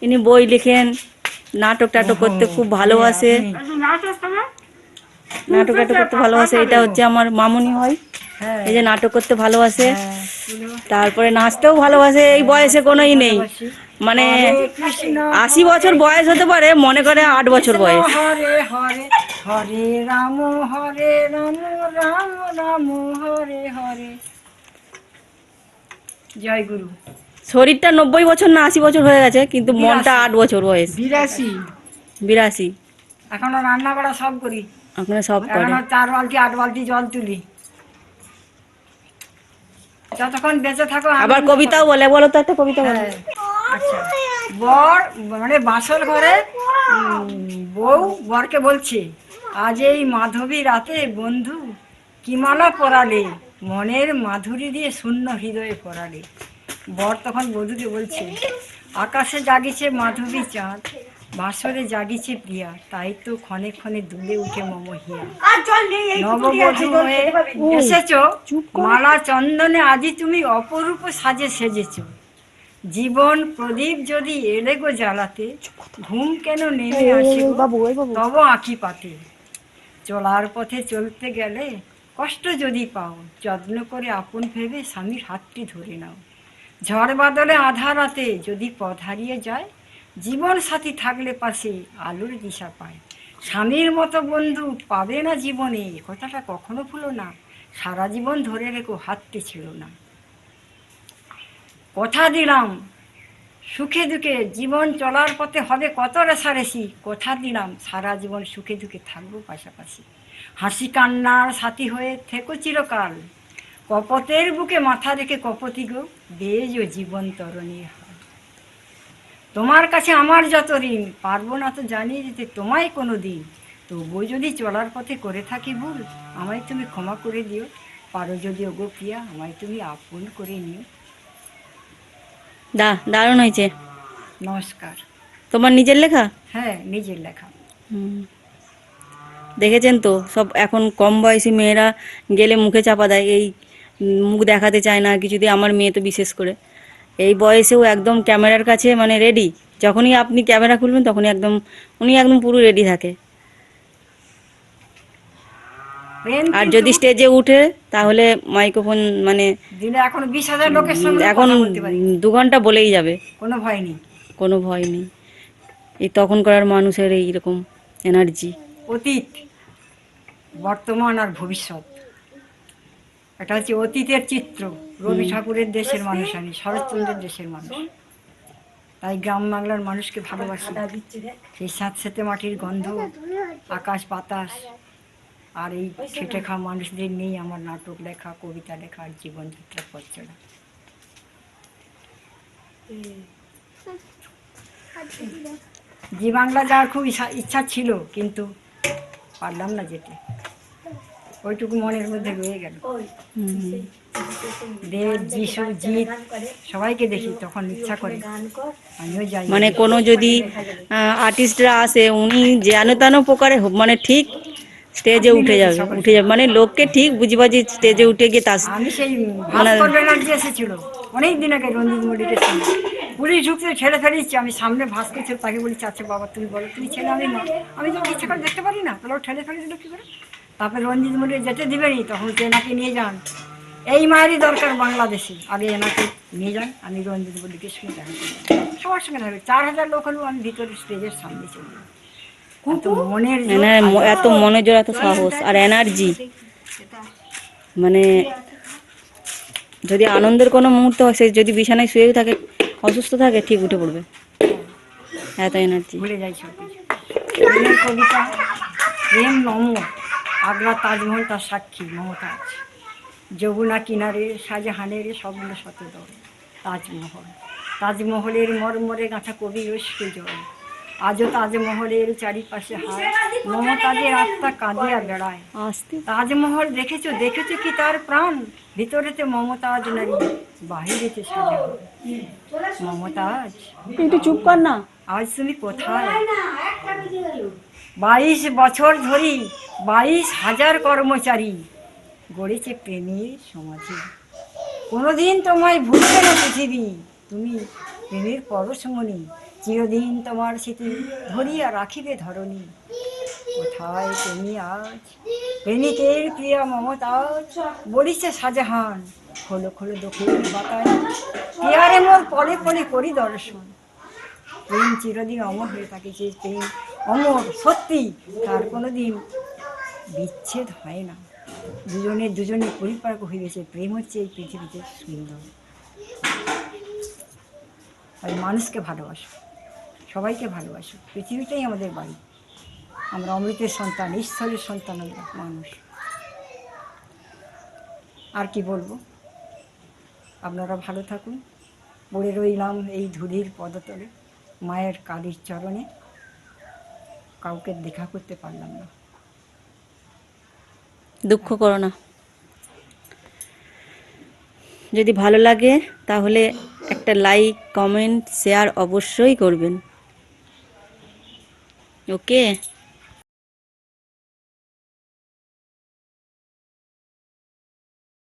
ইনি বই লেখেন, নাটক টাটক করতে খুব ভালোবাসে, নাটক টাটক করতে ভালোবাসে। এটা হচ্ছে আমার মামুনি হয়, এই যে নাটক করতে ভালোবাসে, তারপরে নাচতেও ভালোবাসে। এই বয়সে কোনোই নেই, মানে 80 বছর বয়স হতে পারে, মনে করে 8 বছর বয়স। হরে হরে হরে রাম রাম রাম হরে হরে। জয় গুরু। শরীরটা 90 বছর না 80 বছর হয়ে গেছে, কিন্তু মনটা 8 বছর বয়স। 82। এখনো রান্না বাড়া সব করি, আপনারা সব করে। এখনো 4 বালতি 8 বালতি জল তুলি। যতক্ষণ বেঁচে থাকো আবার কবিতাও বলে, বলো তো একটা কবিতা বলো। আচ্ছা, বর মানে বাসর ঘরে বউ বরকে বলছে, আজ এই মাধবী রাতে বন্ধু কি মালা পরালে, মনের মাধুরী দিয়ে শূন্য হৃদয়ে পরালে। বর তখন বধূকে বলছে, আকাশে জাগিছে মাধবী চাঁদ, বাসরে জাগিছে প্রিয়া, তাই তো ক্ষণে ক্ষণে দুলে উঠে মম হিয়া। নববধূ হয়ে এসেছো, মালা চন্দনে আজি তুমি অপরূপ সাজে সেজেছো। জীবন প্রদীপ যদি এলে গো জ্বালাতে, ঘুম কেন নেমে আসে গো তব আঁখি পাতে। চলার পথে চলতে গেলে কষ্ট যদি পাও, যত্ন করে আপন ভেবে স্বামীর হাতটি ধরে নাও। ঝড় বাদলে আধা রাতে যদি পথ হারিয়ে যায়, জীবন সাথী থাকলে পাশে আলোর দিশা পায়। স্বামীর মতো বন্ধু পাবে না জীবনে, কথাটা কখনো ভুলো না, সারা জীবন ধরে রেখো হাতটি ছিল না। কথা দিলাম সুখে দুঃখে জীবন চলার পথে হবে কত রেশারেশি, কথা দিলাম সারা জীবন সুখে দুঃখে থাকবো পাশাপাশি। হাসি কান্নার সাথী হয়ে থেকো চিরকাল, কপতের বুকে মাথা রেখে কপতি গো বেজ ও জীবন তরণী হয়। তোমার কাছে আমার যত ঋণ, পারবো না তো জানিয়ে দিতে তোমায় কোনো দিন, তবুও যদি চলার পথে করে থাকি ভুল, আমায় তুমি ক্ষমা করে দিও। পারো যদি ওগো প্রিয়া, আমায় তুমি আপন করে নিও। দারুণ হয়েছে। নমস্কার। তোমার নিজের লেখা? হ্যাঁ, নিজের লেখা। দেখেছেন তো, সব এখন কম বয়সী মেয়েরা গেলে মুখে চাপা দেয়, এই মুখ দেখাতে চায় না কিছুতে। আমার মেয়ে তো বিশেষ করে এই বয়সেও একদম ক্যামেরার কাছে মানে রেডি। যখনই আপনি ক্যামেরা খুলবেন তখনই একদম উনি একদম পুরো রেডি থাকে। আর যদি স্টেজে উঠে তাহলে মাইক্রোফোন মানে দিনে এখন 20,000 লোকের সামনে এখন কথা বলতে পারি, 2 ঘন্টা বলেই যাবে, কোনো ভয় নেই। কোনো ভয় নেই। এই তখনকার মানুষের এইরকম এনার্জি। অতীত, বর্তমান আর ভবিষ্যৎ, এটা হচ্ছে অতীতের চিত্র। রবি ঠাকুরের দেশের মানুষ আমি, শরৎচন্দ্রের দেশের মানুষ, তাই গ্রাম বাংলার মানুষকে ভালোবাসি। সেই স্যাঁতস্যাঁতে মাটির গন্ধ, আকাশ বাতাস, আর এই খেটে খাওয়া মানুষদের নিয়েই আমার নাটক লেখা, কবিতা লেখা, আর জীবনযাত্রা পথ চলা। জি বাংলা যাওয়ার খুব ইচ্ছা ছিল, কিন্তু পারলাম না যেতে, ওইটুকু মনের মধ্যে রয়ে গেল। দেব, যিশু, জিৎ সবাইকে দেখি, তখন ইচ্ছা করে আমিও যাই। মানে কোনো যদি আর্টিস্টরা আসে, উনি যেন তেন প্রকারে মানে ঠিক স্টেজে উঠে যাবে, মানে লোককে ঠিক বুঝিবাজি স্টেজে উঠে গিয়ে তার আমি সেই ভাস্কর ব্যানার্জি এসেছিল অনেক দিন আগে রঞ্জিত মল্লিকের সঙ্গে, পুলিশ ঢুকতে ছেড়ে ফেলিয়েছি, আমি সামনে ভাস্কর ছিল, তাকে বলেছি আচ্ছা বাবা তুমি বলো, তুমি ছেলে আমি মা, আমি যখন ইচ্ছা করে দেখতে পারি না, তাহলে ও ঠেলে ফেলে দিল কী করে। তারপরে রঞ্জিত মল্লিক যেতে দিবেনি, তখন এনাকে নিয়ে যান, এই মায়েরই দরকার বাংলাদেশে, আগে এনাকে নিয়ে যান। আমি রঞ্জিত মল্লিকের সঙ্গে দেখা করি, সবার সঙ্গে দেখা, 4,000 লোক হলেও আমি ভিতরে স্টেজের সামনে চলে যাই। এত মনের এত মনে জোর, এত সাহস আর এনার্জি, মানে যদি আনন্দের কোনো মুহূর্ত হয়, সে যদি বিছানায় শুয়েও থাকে, অসুস্থ থাকে, ঠিক উঠে পড়বে, এত এনার্জি। ভুলে যাই সব কিছু। প্রেমের কবিতা, প্রেম নম, আগ্রা তাজমহল তার সাক্ষী মমতাজ, যমুনা কিনারে শাহজাহানের স্বপ্ন শতদল, তাজমহল, তাজমহলের মর্মরে গাঁথা কবি রশ্মি জল, আজও তাজমহলের চারিপাশে হায়, মমতাজের আত্মা কাঁদে আর বেড়ায়। তাজমহল দেখেছো দেখেছো কি তার প্রাণ, ভিতরেতে মমতাজ নারী, বাহিরেতে শাহজাহান। মমতাজ একটু চুপ কর না, আজ তুমি কোথায়? 22 বছর ধরি 22,000 কর্মচারী গড়েছে প্রেমের সমাজে, কোনোদিন তোমায় ভুলবে না পৃথিবী, তুমি প্রেমের পরশমণি, চিরদিন তোমার স্মৃতি ধরিয়া রাখিবে ধরণী। কোথায় তুমি আজ, প্রেমিকের প্রিয়া মমতাজ, বলিছে শাহজাহান, খোলো খোলো দক্ষিণ বাতায়, পেয়ারে মোর পলে পলে করি দর্শন। প্রেম চিরদিন অমর হয়ে থাকে, যে প্রেম অমর সত্যি, তার কোনো দিন বিচ্ছেদ হয় না। দুজনের পরিপাক হইয়াছে, প্রেম হচ্ছে এই পৃথিবীতে সুন্দর। তাই মানুষকে ভালোবাসো, সবাইকে ভালোবাসো, পৃথিবীটাই আমাদের বাড়ি। আমরা অমৃতের সন্তান, ঈশ্বরের সন্তান, আমরা মানুষ। আর কি বলবো, আপনারা ভালো থাকুন। পড়ে রইলাম এই ধুলির পদতলে, মায়ের কালীর চরণে, কাউকে দেখা করতে পারলাম না। দুঃখ করো না। যদি ভালো লাগে তাহলে একটা লাইক, কমেন্ট, শেয়ার অবশ্যই করবেন। ওকে।